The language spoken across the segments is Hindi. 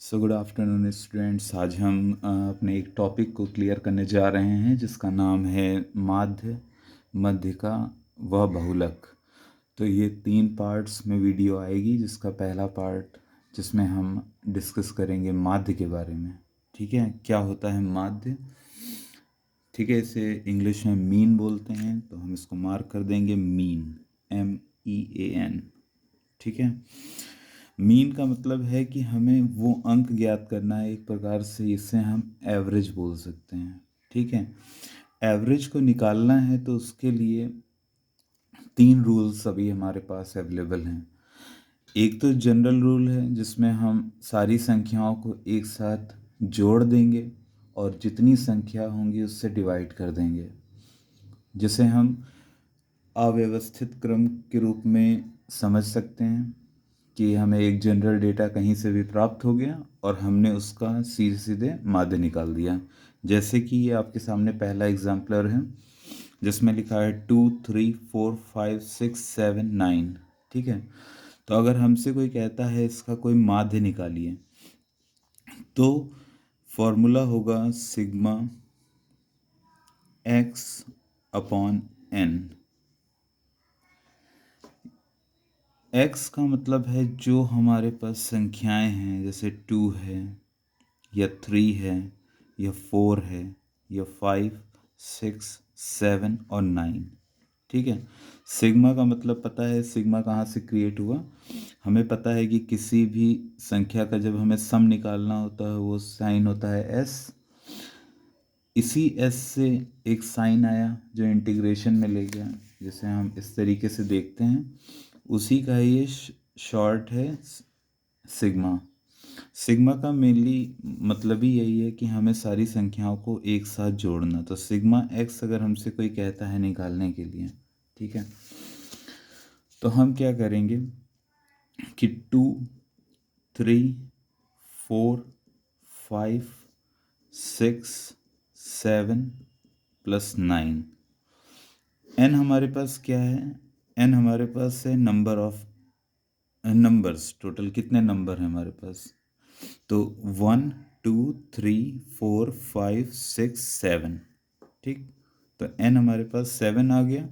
So good afternoon students. आज हम अपने एक टॉपिक को क्लियर करने जा रहे हैं जिसका नाम है माध्य, मध्यिका व बहुलक। तो ये 3 पार्ट्स में वीडियो आएगी, जिसका पहला पार्ट जिसमें हम डिस्कस करेंगे माध्य के बारे में। ठीक है, क्या होता है माध्य। ठीक है, इसे इंग्लिश में मीन बोलते हैं, तो हम इसको मार्क कर देंगे मीन, MEAN। ठीक है, मीन का मतलब है कि हमें वो अंक ज्ञात करना है एक प्रकार से, इससे हम एवरेज बोल सकते हैं। ठीक है, एवरेज को निकालना है तो उसके लिए 3 रूल्स अभी हमारे पास अवेलेबल हैं। एक तो जनरल रूल है जिसमें हम सारी संख्याओं को एक साथ जोड़ देंगे और जितनी संख्या होंगी उससे डिवाइड कर देंगे, जिसे हम अव्यवस्थित क्रम के रूप में समझ सकते हैं कि हमें एक जनरल डेटा कहीं से भी प्राप्त हो गया और हमने उसका सीधे सीधे माध्य निकाल दिया। जैसे कि ये आपके सामने पहला एग्जाम्पलर है जिसमें लिखा है 2 3 4 5 6 7 9। ठीक है, तो अगर हमसे कोई कहता है इसका कोई माध्य निकालिए, तो फॉर्मूला होगा sigma x upon n। x का मतलब है जो हमारे पास संख्याएं हैं, जैसे 2 है या 3 है या 4 है या 5 6 7 और 9। ठीक है, सिग्मा का मतलब पता है, सिग्मा कहाँ से क्रिएट हुआ। हमें पता है कि किसी भी संख्या का जब हमें सम निकालना होता है वो साइन होता है s। इसी s से एक साइन आया जो इंटीग्रेशन में ले गया, जिसे हम इस तरीके से देखते हैं, उसी का ये शॉर्ट है सिग्मा। सिग्मा का मेनली मतलब ही यही है कि हमें सारी संख्याओं को एक साथ जोड़ना। तो सिग्मा एक्स अगर हमसे कोई कहता है निकालने के लिए, ठीक है, तो हम क्या करेंगे कि 2 3 4 5 6 7 प्लस 9। एन हमारे पास क्या है, एन हमारे पास है नंबर ऑफ नंबर्स। टोटल कितने नंबर हैं हमारे पास, तो 1 2 3 4 5 6 7। ठीक, तो n हमारे पास 7 आ गया।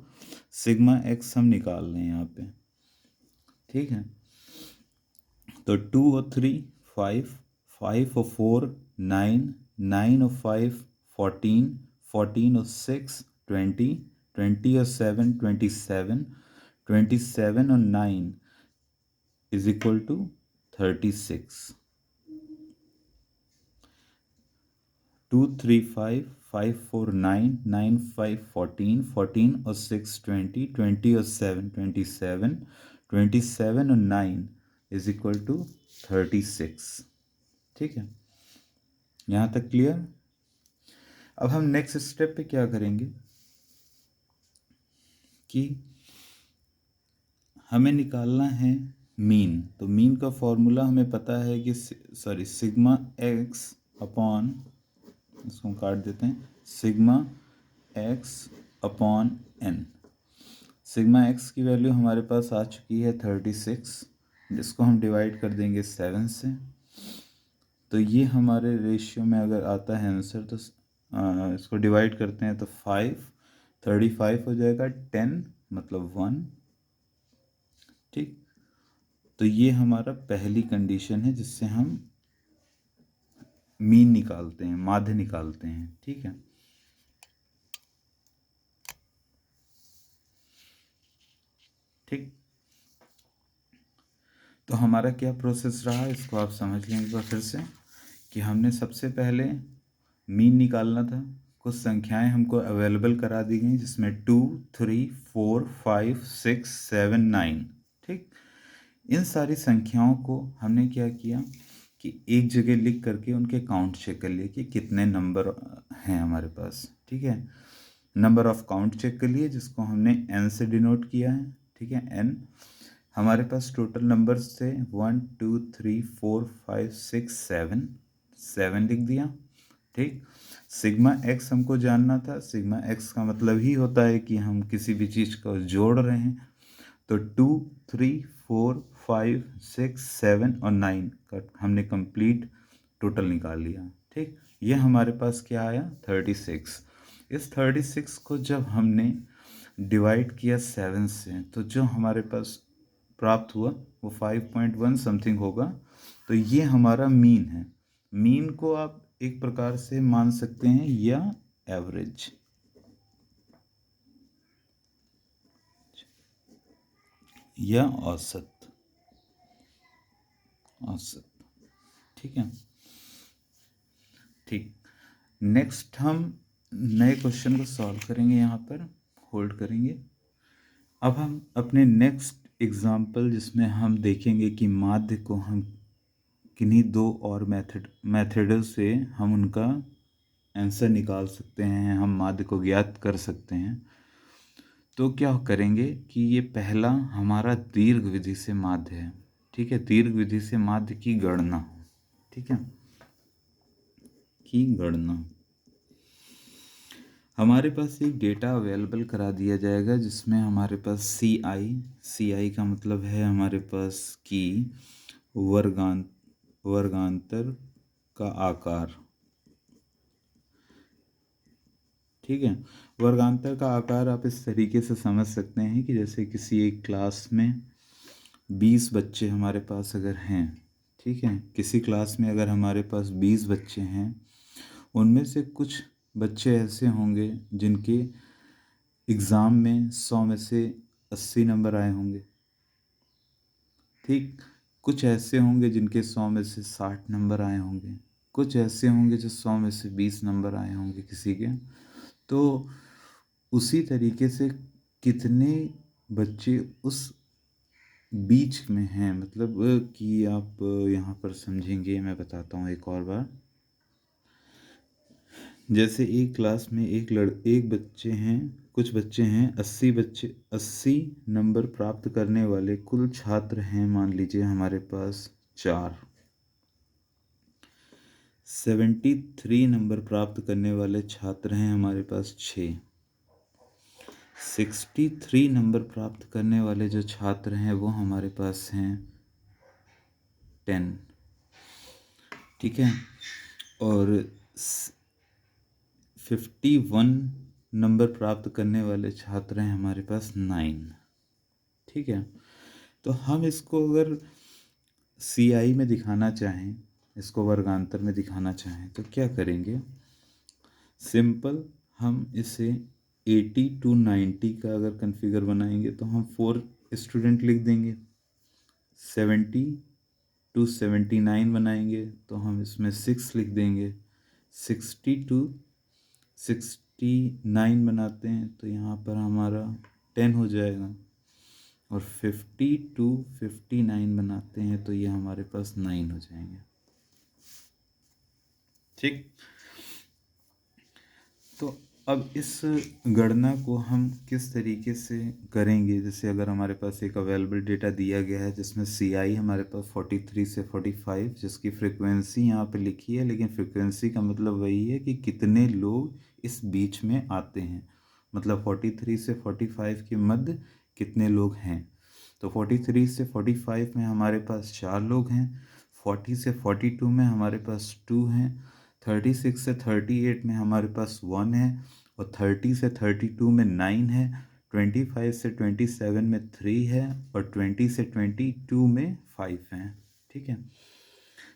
सिग्मा x हम निकाल रहे हैं यहाँ पे। ठीक है, तो 2 और 3 5, 5 और 4 9, 9 और 5 14, 14 और 6 20, 20 और 7 27, 27 और 9 इज इक्वल टू 36। 2 3 5, 5 4 9, 9 5 14, 14 और 6 20, 20 और 7 27, 27 और 9 इज इक्वल टू 36। ठीक है, यहाँ तक क्लियर। अब हम नेक्स्ट स्टेप पे क्या करेंगे कि हमें निकालना है मीन। तो मीन का फॉर्मूला हमें पता है कि सिग्मा एक्स अपॉन, इसको काट देते हैं, sigma x upon n. Sigma x की वैल्यू हमारे पास आ चुकी है 36, जिसको हम डिवाइड कर देंगे 7 से। तो ये हमारे रेशियो में अगर आता है आंसर, तो इसको डिवाइड करते हैं तो 35 हो जाएगा, 10 मतलब 1। ठीक, तो ये हमारा पहली कंडीशन है जिससे हम मीन निकालते हैं, माध्य निकालते हैं। ठीक है, ठीक, तो हमारा क्या प्रोसेस रहा इसको आप समझ लें एक बार फिर से, कि हमने सबसे पहले मीन निकालना था। कुछ संख्याएं हमको अवेलेबल करा दी गई जिसमें 2 3 4 5 6 7 9। ठीक, इन सारी संख्याओं को हमने क्या किया कि एक जगह लिख करके उनके काउंट चेक कर लिए कि कितने नंबर हैं हमारे पास। ठीक है, नंबर ऑफ काउंट चेक कर लिए जिसको हमने n से डिनोट किया है। ठीक है, n हमारे पास टोटल नंबर्स थे 1 2 3 4 5 6 7, 7 लिख दिया। ठीक, सिग्मा एक्स हमको जानना था। सिग्मा एक्स का मतलब ही होता है कि हम किसी भी चीज़ को जोड़ रहे हैं। तो 2 3 4 5, 6, 7 और 9 का हमने कंप्लीट टोटल निकाल लिया। ठीक, ये हमारे पास क्या आया 36। इस 36 को जब हमने डिवाइड किया 7 से तो जो हमारे पास प्राप्त हुआ वो 5.1 समथिंग होगा। तो ये हमारा मीन है। मीन को आप एक प्रकार से मान सकते हैं या एवरेज, या औसत। औसत, ठीक है। ठीक, नेक्स्ट हम नए क्वेश्चन को सॉल्व करेंगे, यहाँ पर होल्ड करेंगे। अब हम अपने नेक्स्ट एग्जाम्पल जिसमें हम देखेंगे कि माध्य को हम किन्हीं दो और मेथडों से हम उनका आंसर निकाल सकते हैं, हम माध्य को ज्ञात कर सकते हैं। तो क्या करेंगे कि ये पहला हमारा दीर्घ विधि से माध्य है। ठीक है, दीर्घ विधि से माध्य की गणना। ठीक है, की गणना हमारे पास एक डेटा अवेलेबल करा दिया जाएगा जिसमें हमारे पास सी आई का मतलब है हमारे पास कि वर्गांतर का आकार। ठीक है, वर्गांतर का आकार आप इस तरीके से समझ सकते हैं कि जैसे किसी एक क्लास में 20 बच्चे हमारे पास अगर हैं, ठीक है, किसी क्लास में अगर हमारे पास 20 बच्चे हैं, उनमें से कुछ बच्चे ऐसे होंगे जिनके एग्ज़ाम में 100 में से 80 नंबर आए होंगे। ठीक, कुछ ऐसे होंगे जिनके 100 में से 60 नंबर आए होंगे, कुछ ऐसे होंगे जो 100 में से 20 नंबर आए होंगे किसी के। तो उसी तरीके से कितने बच्चे उस बीच में हैं, मतलब कि आप यहाँ पर समझेंगे, मैं बताता हूँ एक और बार। जैसे एक क्लास में एक बच्चे हैं, कुछ बच्चे हैं, 80 नंबर प्राप्त करने वाले कुल छात्र हैं, मान लीजिए हमारे पास 4। 73 नंबर प्राप्त करने वाले छात्र हैं हमारे पास 6। 63 नंबर प्राप्त करने वाले जो छात्र हैं वो हमारे पास हैं 10। ठीक है, और 51 नंबर प्राप्त करने वाले छात्र हैं हमारे पास 9। ठीक है, तो हम इसको अगर CI में दिखाना चाहें, इसको वर्गांतर में दिखाना चाहें तो क्या करेंगे? सिंपल, हम इसे 80 to 90 का अगर कन्फिगर बनाएंगे तो हम 4 स्टूडेंट लिख देंगे। 70 to 79 बनाएंगे तो हम इसमें 6 लिख देंगे। 60 to 69 बनाते हैं तो यहाँ पर हमारा 10 हो जाएगा, और 50 to 59 बनाते हैं तो ये हमारे पास 9 हो जाएंगे। ठीक, तो अब इस गणना को हम किस तरीके से करेंगे? जैसे अगर हमारे पास एक अवेलेबल डेटा दिया गया है जिसमें CI हमारे पास 43 से 45, जिसकी फ्रिक्वेंसी यहाँ पे लिखी है, लेकिन फ्रिक्वेंसी का मतलब वही है कि कितने लोग इस बीच में आते हैं, मतलब 43 से 45 के मध्य कितने लोग हैं। तो 43 से 45 में हमारे पास 4 लोग हैं, 40 से 42 में हमारे पास 2 हैं, 36 से 38 में हमारे पास 1 है, और 30 से 32 में 9 है, 25 से 27 में 3 है, और 20 से 22 में 5 हैं। ठीक है,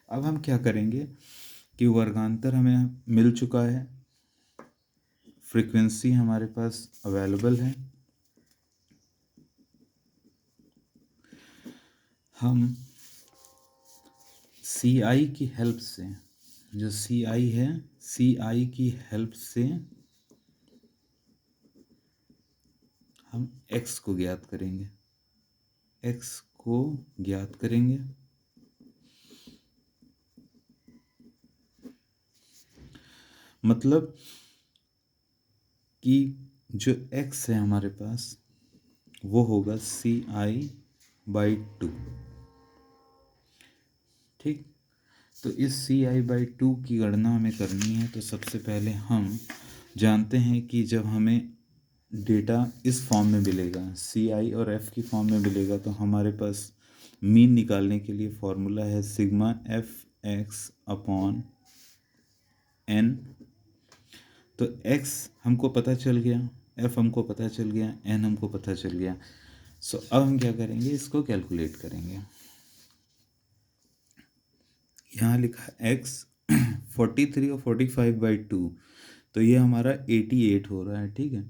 अब हम क्या करेंगे कि वर्गांतर हमें मिल चुका है, फ्रीक्वेंसी हमारे पास अवेलेबल है, हम CI की हेल्प से, जो CI है, CI की हेल्प से हम x को ज्ञात करेंगे। x को ज्ञात करेंगे, मतलब कि जो x है हमारे पास वो होगा CI/2। ठीक, तो इस CI/2 की गणना हमें करनी है। तो सबसे पहले हम जानते हैं कि जब हमें डेटा इस फॉर्म में मिलेगा, CI और F की फॉर्म में मिलेगा, तो हमारे पास मीन निकालने के लिए फॉर्मूला है sigma f x upon n. तो x हमको पता चल गया, f हमको पता चल गया, n हमको पता चल गया। सो अब हम क्या करेंगे, इसको कैलकुलेट करेंगे। यहाँ लिखा x 43 और 45/2, तो ये हमारा 88 हो रहा है। ठीक है,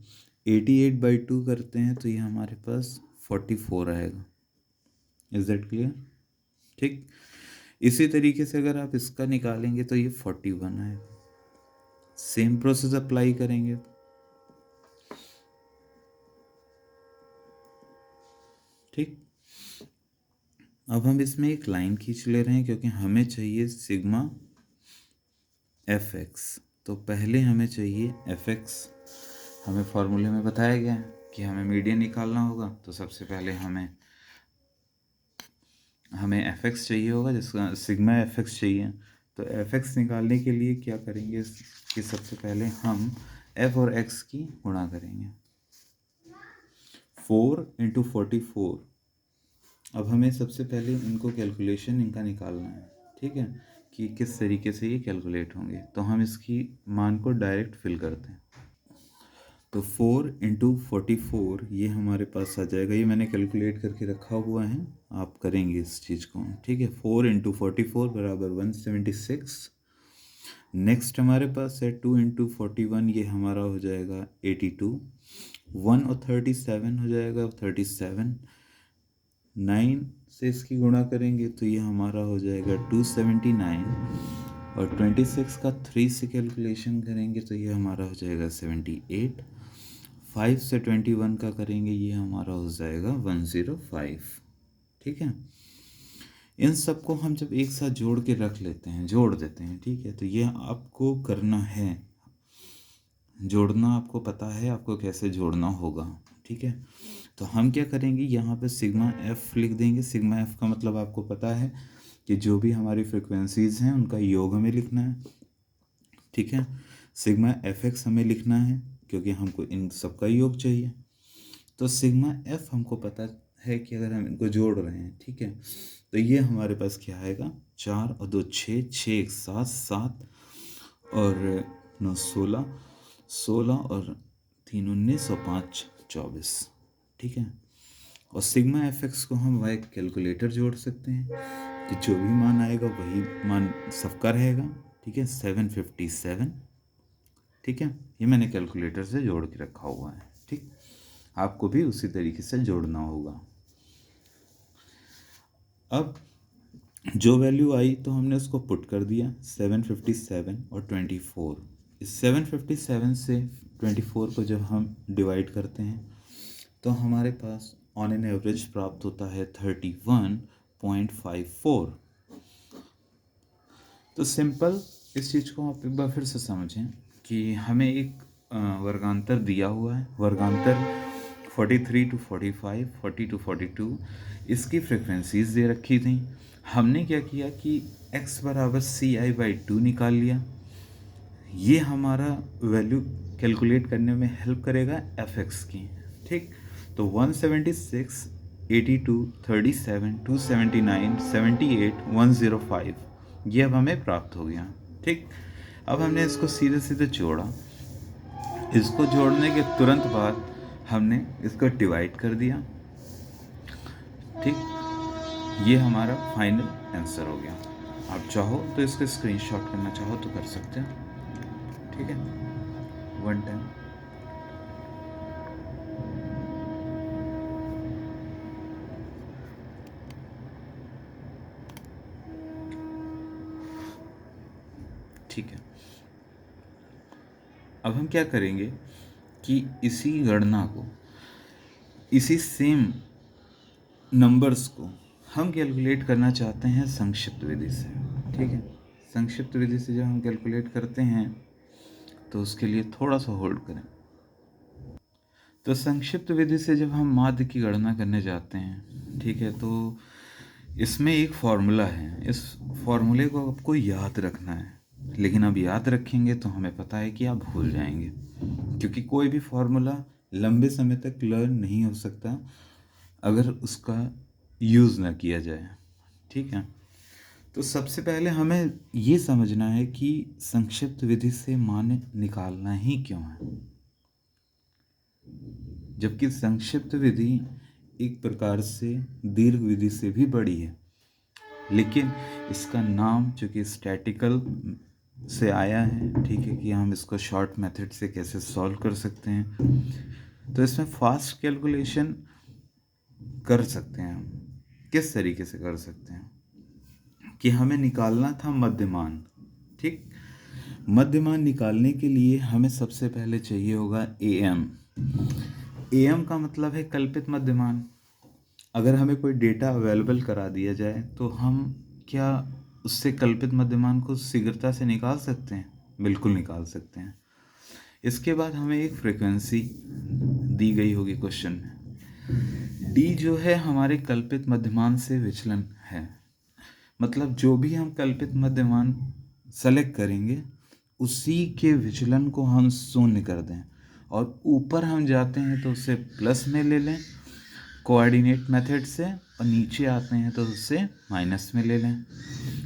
88/2 करते हैं तो ये हमारे पास 44 आएगा। Is that clear? ठीक, इसी तरीके से अगर आप इसका निकालेंगे तो ये 41 आएगा। सेम प्रोसेस अप्लाई करेंगे। ठीक, अब हम इसमें एक लाइन खींच ले रहे हैं क्योंकि हमें चाहिए सिग्मा एफ एक्स। तो पहले हमें चाहिए एफ एक्स। हमें फॉर्मूले में बताया गया है कि हमें मीडियन निकालना होगा, तो सबसे पहले हमें एफ एक्स चाहिए होगा, जिसका सिग्मा एफ एक्स चाहिए। तो एफ एक्स निकालने के लिए क्या करेंगे कि सबसे पहले हम एफ और एक्स की गुणा करेंगे। 4 × 44। अब हमें सबसे पहले इनको कैलकुलेशन इनका निकालना है। ठीक है, कि किस तरीके से ये कैलकुलेट होंगे। तो हम इसकी मान को डायरेक्ट फिल करते हैं। तो 4 × 44 ये हमारे पास आ जाएगा। ये मैंने कैलकुलेट करके रखा हुआ है, आप करेंगे इस चीज़ को। ठीक है, 4 × 44 बराबर 176। नेक्स्ट हमारे पास है 2 × 41, ये हमारा हो जाएगा 82। 1 और 37 हो जाएगा 37। 9 से इसकी गुणा करेंगे तो ये हमारा हो जाएगा 279। और 26 का 3 से कैलकुलेशन करेंगे तो ये हमारा हो जाएगा 78। 5 से 21 का करेंगे, ये हमारा हो जाएगा 105। ठीक है, इन सब को हम जब एक साथ जोड़ के रख लेते हैं, जोड़ देते हैं। ठीक है, तो ये आपको करना है, जोड़ना आपको पता है आपको कैसे जोड़ना होगा। ठीक है, तो हम क्या करेंगे, यहाँ पे सिग्मा एफ लिख देंगे। सिग्मा एफ का मतलब आपको पता है कि जो भी हमारी फ्रिक्वेंसीज हैं उनका योग हमें लिखना है। ठीक है, सिग्मा एफ एक्स हमें लिखना है क्योंकि हमको इन सबका योग चाहिए। तो सिग्मा एफ हमको पता है कि अगर हम इनको जोड़ रहे हैं, ठीक है, तो ये हमारे पास क्या आएगा, 4 और 2 6, 6 1 7, 7 और 9 16, 16 और 3 19 और 5 24। ठीक है, और सिग्मा एफ एक्स को हम वाई कैलकुलेटर जोड़ सकते हैं कि जो भी मान आएगा वही मान सबका रहेगा। ठीक है, 757। ठीक है, ये मैंने कैलकुलेटर से जोड़ के रखा हुआ है। ठीक, आपको भी उसी तरीके से जोड़ना होगा। अब जो वैल्यू आई तो हमने उसको पुट कर दिया, 757 और 24। इस 757 से 24 को जब हम डिवाइड करते हैं तो हमारे पास ऑन एन एवरेज प्राप्त होता है 31.54। तो सिंपल इस चीज़ को आप एक बार फिर से समझें कि हमें एक वर्गांतर दिया हुआ है। वर्गांतर 43 to 45, 40 to 42, इसकी फ्रिक्वेंसीज दे रखी थी। हमने क्या किया कि x बराबर CI/2 निकाल लिया। ये हमारा वैल्यू कैलकुलेट करने में हेल्प करेगा fx की। ठीक, तो 176, 82, 37, 279, 78, 105 ये अब हमें प्राप्त हो गया। ठीक, अब हमने इसको सीधे सीधे जोड़ा। इसको जोड़ने के तुरंत बाद हमने इसको डिवाइड कर दिया। ठीक, ये हमारा फाइनल आंसर हो गया। आप चाहो तो इसको स्क्रीनशॉट करना चाहो तो कर सकते हैं। ठीक है, 1 टाइम। ठीक है, अब हम क्या करेंगे कि इसी गणना को, इसी सेम नंबर्स को हम कैलकुलेट करना चाहते हैं संक्षिप्त विधि से। ठीक है, संक्षिप्त विधि से जब हम कैलकुलेट करते हैं तो उसके लिए थोड़ा सा होल्ड करें। तो संक्षिप्त विधि से जब हम माध्य की गणना करने जाते हैं, ठीक है, तो इसमें एक फॉर्मूला है। इस फॉर्मूले को आपको याद रखना है, लेकिन अब याद रखेंगे तो हमें पता है कि आप भूल जाएंगे, क्योंकि कोई भी फॉर्मूला लंबे समय तक लर्न नहीं हो सकता अगर उसका यूज़ ना किया जाए। ठीक है, तो सबसे पहले हमें ये समझना है कि संक्षिप्त विधि से मान निकालना ही क्यों है, जबकि संक्षिप्त विधि एक प्रकार से दीर्घ विधि से भी बड़ी है, लेकिन इसका नाम चूंकि स्टैटिकल से आया है, ठीक है, कि हम इसको शॉर्ट मेथड से कैसे सॉल्व कर सकते हैं, तो इसमें फास्ट कैलकुलेशन कर सकते हैं हम। किस तरीके से कर सकते हैं कि हमें निकालना था मध्यमान। ठीक, मध्यमान निकालने के लिए हमें सबसे पहले चाहिए होगा एम। एम का मतलब है कल्पित मध्यमान। अगर हमें कोई डेटा अवेलेबल करा दिया जाए तो हम क्या उससे कल्पित मध्यमान को शीघ्रता से निकाल सकते हैं? बिल्कुल निकाल सकते हैं। इसके बाद हमें एक फ्रीक्वेंसी दी गई होगी क्वेश्चन में। डी जो है हमारे कल्पित मध्यमान से विचलन है, मतलब जो भी हम कल्पित मध्यमान सेलेक्ट करेंगे उसी के विचलन को हम शून्य कर दें, और ऊपर हम जाते हैं तो उसे प्लस में ले लें कोऑर्डिनेट मेथड से, और नीचे आते हैं तो उससे माइनस में ले लें।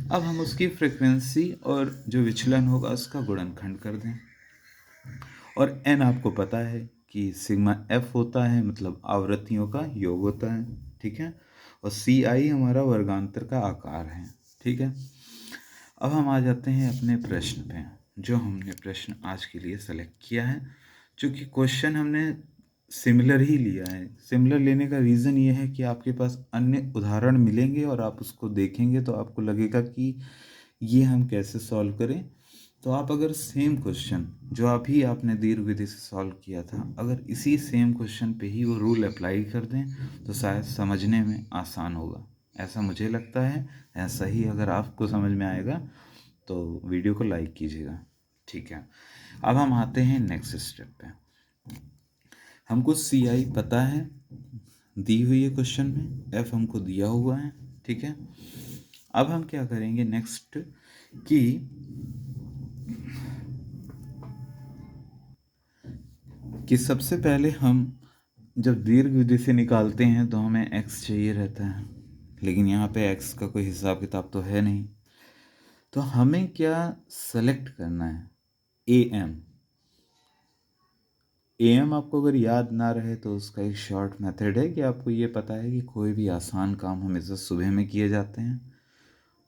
अब हम उसकी फ्रीक्वेंसी और जो विचलन होगा उसका गुणनखंड कर दें, और एन आपको पता है कि सिग्मा एफ होता है, मतलब आवृत्तियों का योग होता है। ठीक है, और सी आई हमारा वर्गांतर का आकार है। ठीक है, अब हम आ जाते हैं अपने प्रश्न पे, जो हमने प्रश्न आज के लिए सेलेक्ट किया है। चूँकि क्वेश्चन हमने सिमिलर ही लिया है, सिमिलर लेने का रीज़न ये है कि आपके पास अन्य उदाहरण मिलेंगे और आप उसको देखेंगे तो आपको लगेगा कि ये हम कैसे सॉल्व करें। तो आप अगर सेम क्वेश्चन जो अभी आपने दीर्घ विधि से सॉल्व किया था, अगर इसी सेम क्वेश्चन पे ही वो रूल अप्लाई कर दें तो शायद समझने में आसान होगा, ऐसा मुझे लगता है। ऐसा ही अगर आपको समझ में आएगा तो वीडियो को लाइक कीजिएगा। ठीक है, अब हम आते हैं नेक्स्ट स्टेप पे। हमको सी आई पता है, दी हुई है क्वेश्चन में, एफ हमको दिया हुआ है। ठीक है, अब हम क्या करेंगे नेक्स्ट कि सबसे पहले हम जब दीर्घ विधि से निकालते हैं तो हमें x चाहिए रहता है, लेकिन यहाँ पे x का कोई हिसाब किताब तो है नहीं, तो हमें क्या सेलेक्ट करना है? एम। एम आपको अगर याद ना रहे तो उसका एक शॉर्ट मेथड है कि आपको ये पता है कि कोई भी आसान काम हमेशा सुबह में किए जाते हैं,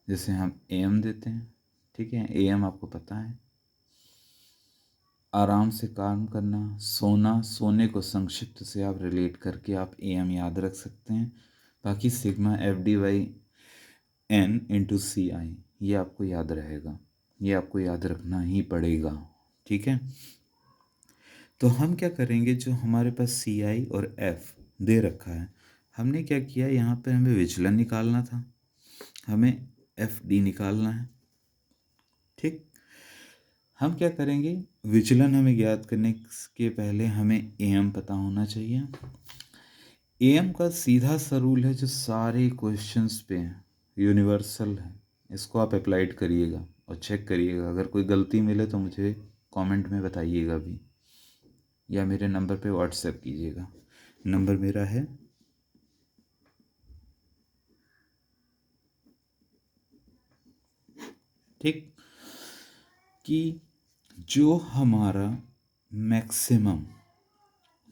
जैसे हम एम देते हैं। ठीक है, एम आपको पता है। आराम से काम करना, सोना, सोने को संक्षिप्त से आप रिलेट करके आप एम याद रख सकते हैं। बाकी sigma f d y n into c i ये आपको याद रहेगा, ये आपको याद रखना ही पड़ेगा। ठीक है, तो हम क्या करेंगे, जो हमारे पास सी आई और एफ दे रखा है, हमने क्या किया, यहाँ पे हमें विचलन निकालना था, हमें एफ डी निकालना है। ठीक, हम क्या करेंगे, विचलन हमें ज्ञात करने के पहले हमें एम पता होना चाहिए। एम का सीधा सा रूल है जो सारे क्वेश्चंस पे है, यूनिवर्सल है। इसको आप अप्लाइड करिएगा और चेक करिएगा, अगर कोई गलती मिले तो मुझे कमेंट में बताइएगा भी, या मेरे नंबर पे व्हाट्सएप कीजिएगा। नंबर मेरा है ठीक, कि जो हमारा मैक्सिमम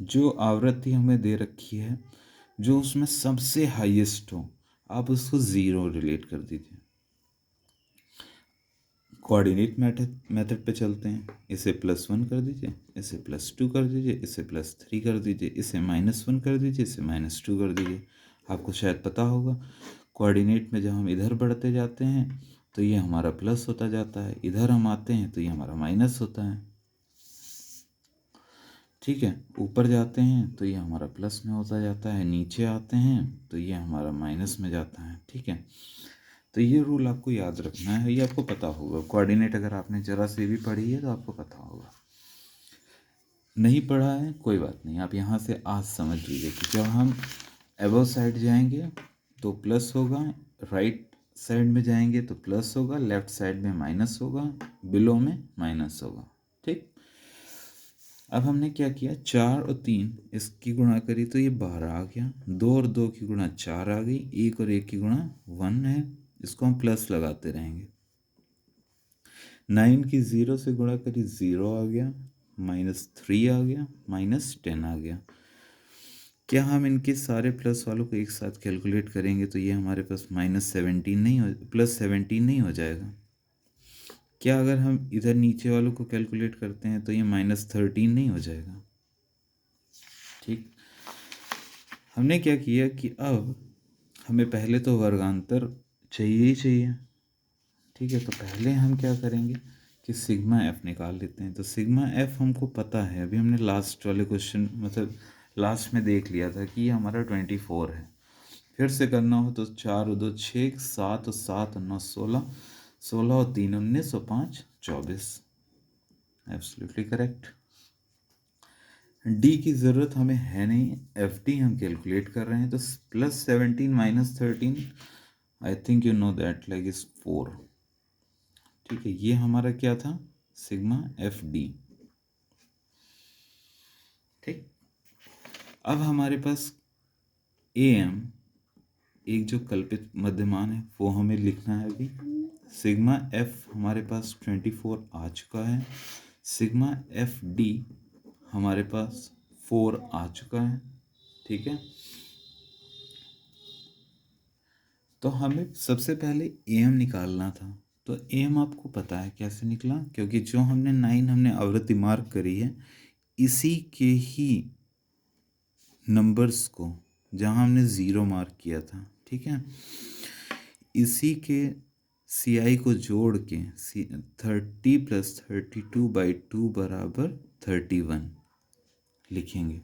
जो आवृत्ति हमें दे रखी है, जो उसमें सबसे हाईएस्ट हो, आप उसको ज़ीरो रिलेट कर दीजिए। कोऑर्डिनेट मेथड पे चलते हैं, इसे +1 कर दीजिए, इसे +2 कर दीजिए, इसे +3 कर दीजिए, इसे -1 कर दीजिए, इसे -2 कर दीजिए। आपको शायद पता होगा कोऑर्डिनेट में जब हम इधर बढ़ते जाते हैं तो ये हमारा प्लस होता जाता है, इधर हम आते हैं तो ये हमारा माइनस होता है। ठीक है, ऊपर जाते हैं तो ये हमारा प्लस में होता जाता है, नीचे आते हैं तो ये हमारा माइनस में जाता है। ठीक है, तो ये रूल आपको याद रखना है, ये आपको पता होगा। कोऑर्डिनेट अगर आपने ज़रा सी भी पढ़ी है तो आपको पता होगा, नहीं पढ़ा है कोई बात नहीं, आप यहाँ से आज समझ लीजिए कि जब हम अबव साइड जाएंगे तो प्लस होगा, राइट साइड में जाएंगे तो प्लस होगा, लेफ्ट साइड में माइनस होगा, बिलो में माइनस होगा। ठीक, अब हमने क्या किया, 4 और 3 इसकी गुणा करी तो ये 12 आ गया, 2 और 2 की गुणा 4 आ गई, 1 और 1 की गुणा 1 है, इसको हम प्लस लगाते रहेंगे। 9 की 0 से गुणा करी 0 आ गया, -3 आ गया, -10 आ गया। क्या हम इनके सारे प्लस वालों को एक साथ कैलकुलेट करेंगे तो ये हमारे पास -17 नहीं हो, +17 नहीं हो जाएगा? क्या अगर हम इधर नीचे वालों को कैलकुलेट करते हैं तो ये -13 नहीं हो जाएगा? ठीक, हमने क्या किया कि अब हमें पहले तो वर्गांतर चाहिए ही चाहिए। ठीक है, तो पहले हम क्या करेंगे कि सिग्मा एफ निकाल लेते हैं। तो सिग्मा एफ हमको पता है, अभी हमने लास्ट वाले क्वेश्चन मतलब लास्ट में देख लिया था कि ये हमारा 24 है। फिर से करना हो तो 4 और 2 6, 7 और 7 और 9 16, 16 और 3 19 और 5 24। Absolutely correct. डी की ज़रूरत हमें है नहीं, एफ डी हम कैलकुलेट कर रहे हैं। तो +17 -13, I think you know that like is 4। ठीक है, ये हमारा क्या था, सिग्मा एफ डी। ठीक, अब हमारे पास ए एम एक जो कल्पित मध्यमान है वो हमें लिखना है अभी। सिग्मा एफ हमारे पास 24 आ चुका है, सिग्मा एफ डी हमारे पास 4 आ चुका है। ठीक है, तो हमें सबसे पहले ए एम निकालना था। तो ए एम आपको पता है कैसे निकला, क्योंकि जो हमने 9 हमने आवृत्ति मार्क करी है, इसी के ही नंबर्स को जहाँ हमने ज़ीरो मार्क किया था, ठीक है, इसी के सी आई को जोड़ के 30 + 32/2 बराबर 31 लिखेंगे।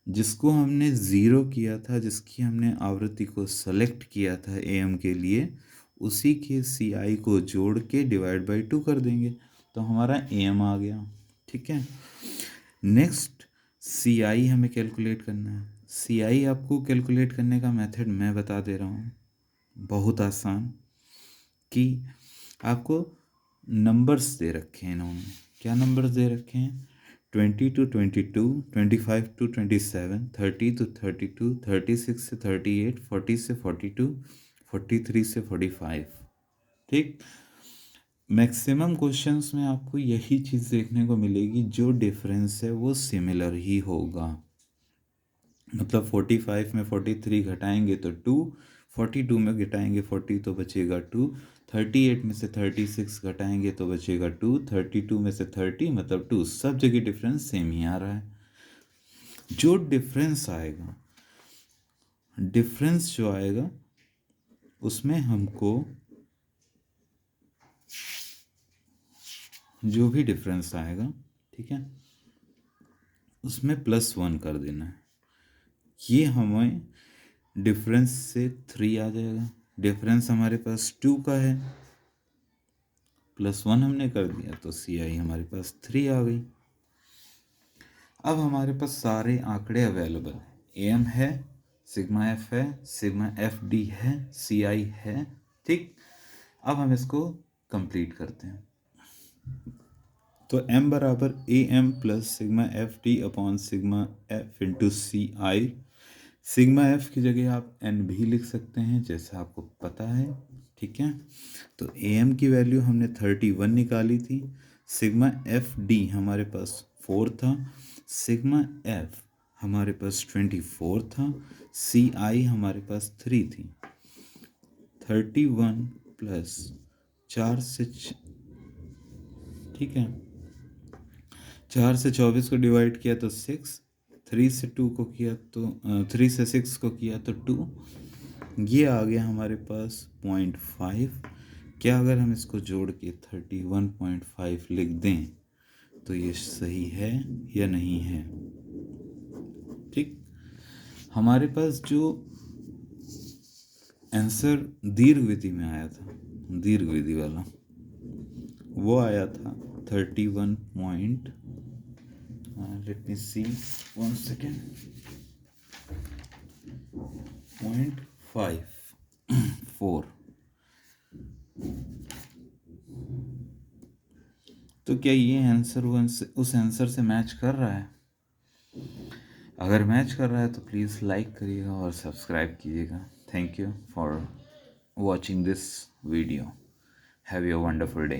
जिसको हमने ज़ीरो किया था, जिसकी हमने आवृत्ति को सेलेक्ट किया था ए एम के लिए, उसी के सी आई को जोड़ के /2 कर देंगे तो हमारा ए एम आ गया। ठीक है, नेक्स्ट सी आई हमें कैलकुलेट करना है। सी आई आपको कैलकुलेट करने का मेथड मैं बता दे रहा हूँ, बहुत आसान। कि आपको नंबर्स दे रखे हैं इन्होंने, क्या नंबर्स दे रखे हैं, 20 to 22, 25 to 27, 30 to 32, 36 से 38, 40 से 42, 43 से 45। ठीक, मैक्सिमम क्वेश्चंस में आपको यही चीज़ देखने को मिलेगी, जो डिफरेंस है वो सिमिलर ही होगा। मतलब 45 में 43 घटाएंगे तो 2, 42 में घटाएंगे 40 तो बचेगा 2, 38 में से 36 घटाएंगे तो बचेगा 2, 32 में से 30 मतलब 2। सब जगह डिफरेंस सेम ही आ रहा है। जो डिफरेंस आएगा, डिफरेंस जो आएगा उसमें हमको जो भी डिफरेंस आएगा, ठीक है, उसमें +1 कर देना है। ये हमें डिफरेंस से 3 आ जाएगा। डिफरेंस हमारे पास 2 का है, +1 हमने कर दिया तो सी आई हमारे पास 3 आ गई। अब हमारे पास सारे आंकड़े अवेलेबल हैं, ए एम है, सिग्मा एफ है, सिग्मा एफ डी है, सी आई है। ठीक, अब हम इसको कंप्लीट करते हैं। तो m बराबर a m plus sigma f d upon sigma f into c i. Sigma f की जगह आप एन भी लिख सकते हैं जैसे आपको पता है। ठीक है, तो ए एम की वैल्यू हमने 31 निकाली थी, सिग्मा एफ डी हमारे पास 4 था, सिग्मा एफ हमारे पास 24 था, सी आई हमारे पास 3 थी। 31 प्लस 4 से ठीक है, 4 से 24 को डिवाइड किया तो 6, 3 से 2 को किया तो 3 से 6 को किया तो 2, ये आ गया हमारे पास 0.5। क्या अगर हम इसको जोड़ के 31.5 लिख दें तो ये सही है या नहीं है? ठीक, हमारे पास जो आंसर दीर्घ विधि में आया था, दीर्घ विधि वाला, वो आया था 31 पॉइंट, लेट मी सी 1 सेकेंड, 0.54। तो क्या ये आंसर उस आंसर से मैच कर रहा है? अगर मैच कर रहा है तो प्लीज़ लाइक करिएगा और सब्सक्राइब कीजिएगा। Thank you for watching this video. Have a wonderful day.